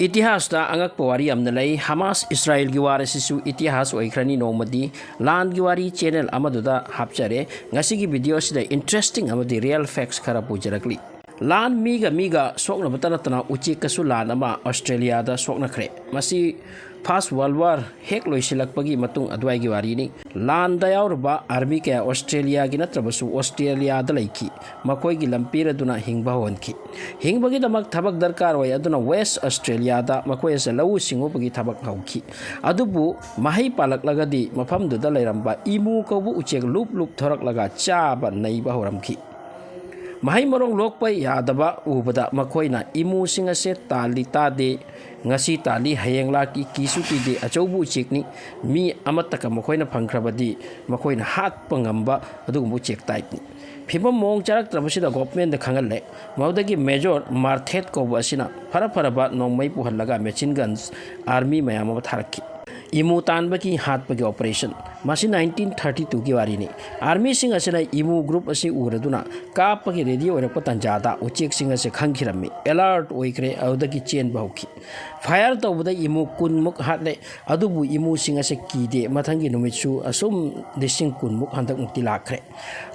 इतिहास दा अंगक पवारी अमन लई हमास इस्राएल की वार सिसु इतिहास ओइख्रनी नोमदी लान की वारी चैनल अमदुदा हापचरे ngasi की वीडियो सिदा इंटरेस्टिंग अमदी रियल फैक्ट्स खरा पुजरकली लान मीगा सोकना बतनतना उचेक्का सु लान अमा ऑस्ट्रेलिया दा सोकनखरे मसी फर्स्ट वर्ल्ड वार हेक लोइसिलकपगी मतुंग अदवाई की वारीनी लान दा यावरबा आर्मी के ऑस्ट्रेलिया की नत्रबसु ऑस्ट्रेलिया दा लैखी मखोई की लंपीर दुना हिंगबा होनखी हिंगबगी दमक थबक दरकार होय अदुना वेस्ट ऑस्ट्रेलिया दा मखोई से लौ सिंगोबगी थबक हौखी अदुबु महै पालकलगदी मफम दुदा लैरंबा इमु कौबु उचेक लुप लुप थरकलगा चाबा नैबा होरमखी महै मरोंग लोकपा यादबा उबदा मखोइना इमुसिंग असे ताली तादे ngasi tali hayeng laki kisu kide achoubu chekni mi amataka mokhoina phangkhrabadi mokhoina hat pangamba adugumbu check type ni phibam mong charak trabasida government da khangal le maudagi major marthet ko basina fara ba nongmai puhallaga machine guns army mayam ba tharakki इमु तानबकी हातपगी operation मासी 1932 की वारी ने army Singh असना इमु group असी उरदुना कापगी radio ओरप तंजादा उचेक Singh असे खंखिरमी अलर्ट ओइक्रे अउदकी चेन बहुखी फायर तौबदा इमु कुनमुक हातले अदुबु इमु सिंह असे कीदे मथंगी नुमितसु असुम दिसिंग कुनमुक हंदक मुक्ति लाखरे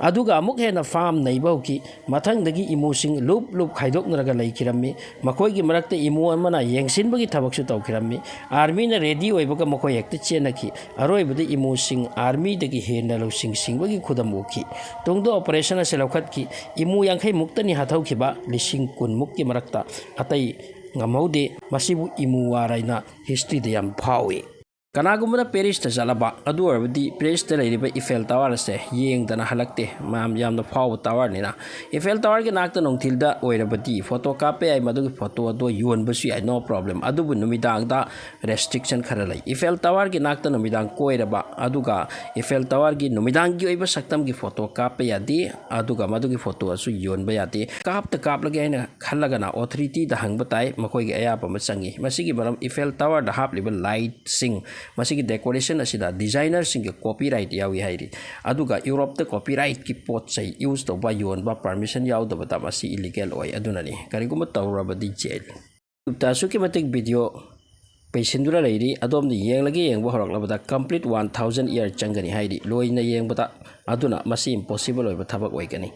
अदुगा अमुक हेना फार्म नै बहुखी मथंगदगी इमु सिंह लुप लुप खाइदोकनरगा लैखिरमी मखोइगी मरक्ते इमु अमना येंगसिनबगी थबकसु तौखिरमी आर्मी ने रेडी ओइबगा हेक्ट चेनकी अरोबद इमुसिंग आर्मी दगी हेना लौसिंग सिंगबगी खुदम उखी तोंगदो ऑपरेशन असे लौखतकी इमु यांखै मुक्तनी हाथौखिबा लिसिंग कुन मुक्की मरक्ता अतै ngamaudi masibu imu waraina history de yam phawi kanagumna Paris ta jalaba adu arbadi Paris ta leiriba Eiffel Tower se yeng dana halakte mam yamna phaw tower ni na Eiffel Tower ki nakta nongthil da oirabadi photo kape ai madu photo ado yon basu ai no problem adu bu numidang da restriction khara lai Eiffel Tower ki nakta numidang koiraba aduga Eiffel Tower ki numidang gi oiba saktam ki photo kape yadi aduga madu ki photo asu yon ba yadi kap ta kap lage na khallaga na authority da hangba tai makoi gi aya pa machangi masigi baram Eiffel Tower da hap level light sing masigi decoration asida designer singe copyright yawi hairi aduga Europe ta copyright ki pot sai use to ba yon ba permission yaw da bata masi illegal oi aduna ni kariguma tawrabadi jail ta suki matik video पेशेंदुरा Larry अदोम येंगलगे येंगबो हरकलबदा complete 1000 year चंगनी हाइदी लोइना येंगबदा अदुना Masih impossible ओइबा थबक ओइगनी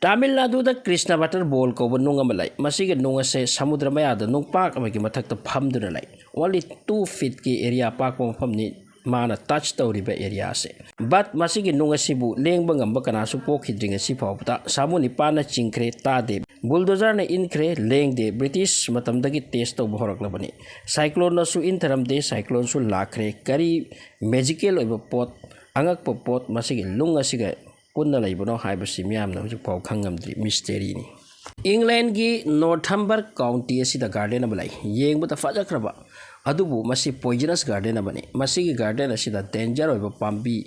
Tamil Nadu दा Krishna water ball को नुंग अमलाई मसीगे नुंग से समुद्र मयाद नुंग पाक अमगी मथक त फमदुना लाई only 2 feet की area पाक मफमनी माना touch तौरिबा area से बट मसीगे नुंग सिबु लेंग बंगम कनासु पोखिद्रिंग सि फावता सामुनि पाना चिंख्रे तादे बुलडोजर ने इनख्रे लेंग दे ब्रिटिश मतमदगी टेस्ट तो बहरकलबनी साइक्लोन नसु इनथरम दे साइक्लोन सु लाखरे करी मैजिकल ओइबा पोट अंगक पोट मसीगे लुंग असिगे पुन्ना लैबनो हाइबसि मियामना हुजु पाव खंगमद्रि मिस्टेरी नि इंग्लैंड की नॉर्थम्बर्ग काउंटी असिदा गार्डन अमलाई येंगबता फजखरबा अदुबु मसी पॉइजनस गार्डन अमने मसीगी गार्डन असिदा डेंजर ओइबा पाम्बी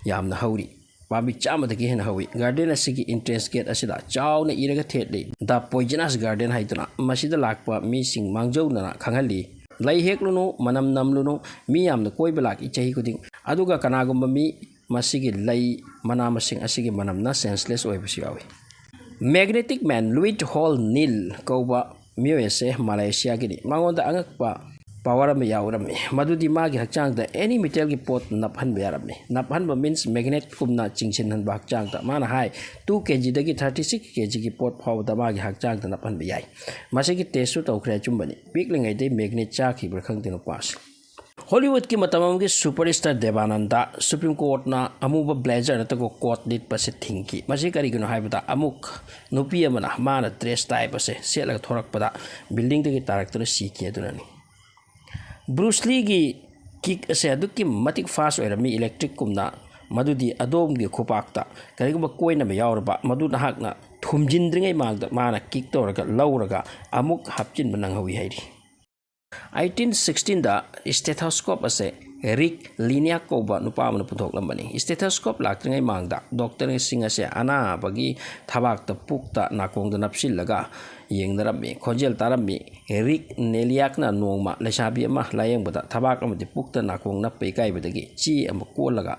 यामना हौरी पाम्बी चामदगी हेन हौई गार्डन असिगी एंट्रेंस गेट असिदा चावना इरगा थेटले द पॉइजनस गार्डन हाइदुना मसीदा लाकपा मीसिंग मांगजौना खंगली लै हेकलुनु मनम नमलुनु मी यामना कोइबा लाकी चही कुदिंग अदुगा कनागुम्बा मी मसीगी लै मना मसिंग असिगी मनमना सेंसलेस ओइबसि यावी मैग्नेटिक मैन लुइट हॉल नील कौबा म्यूएसे मलेशिया की मांगोंदा अंगकपा पावर में यावरमे मदुदी मागी हकचांग द एनी मेटल की पोट नपहन बेरमे नपहन मीन्स मैग्नेट कुमना चिंगसिन हन हकचांग द माना हाई 2 kg दगी 36 kg की पोट फाव द मागी हकचांग द नपहन बे याई मसेगी टेस्टु तौखरे चुंबनी पिकलिंगै दे मैग्नेट चाखिब्र खंगदिनो पास हॉलीवुड की मतम की सुपरस्टार देवानंदा सुप्रीम कोर्ट ना अमुब ब्लेजर नतको कोट लिट पसे थिंकी मसे करिगनो हाइबदा अमुक नुपी अमना माना ड्रेस टाइ पसे सेलग थोरकपदा बिल्डिंग दगी तारक्तनो सीकी अदुनानी ब्रूस ली की किक असे अदुकी मतिक फास्ट ओइरमी इलेक्ट्रिक कुमना मदुदी अदोम की खुपाक्ता करिगबा कोइना मे यावरबा मदु नहाकना थुमजिनद्रिङै मागदा माना किक तोरगा लौरगा अमुक हापचिन बनंगहवी हाइरी 1816 दा स्टेथोस्कोप असे रिक लिनियाक कोबा नुपा मन पुथोकलंबनी स्टेथोस्कोप लाक्त्रिङै मांगदा डॉक्टर सिंह असे अनाबगी थबाकता पुक्ता नाकोंगदा नपसिलगा येंगदरमी खोजेल तारमी रिक नेलियाकना नोंगमा लेसाबी अमा लायेंगबदा थबाक अमदि पुक्ता नाकोंग नप्पै काइबदगी ची अम कोलगा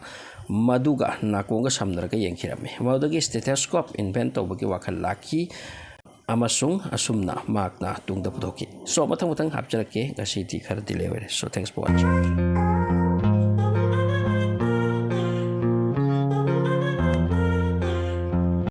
मदुगा नाकोंगा समनरगा येंखिरमी मदुगी स्टेथोस्कोप इन्वेंट तौबगी वाखल लाखी amasung asumna makna tungda pudoki so mathang mathang hapjarake ngasi ti khara delay so thanks for watching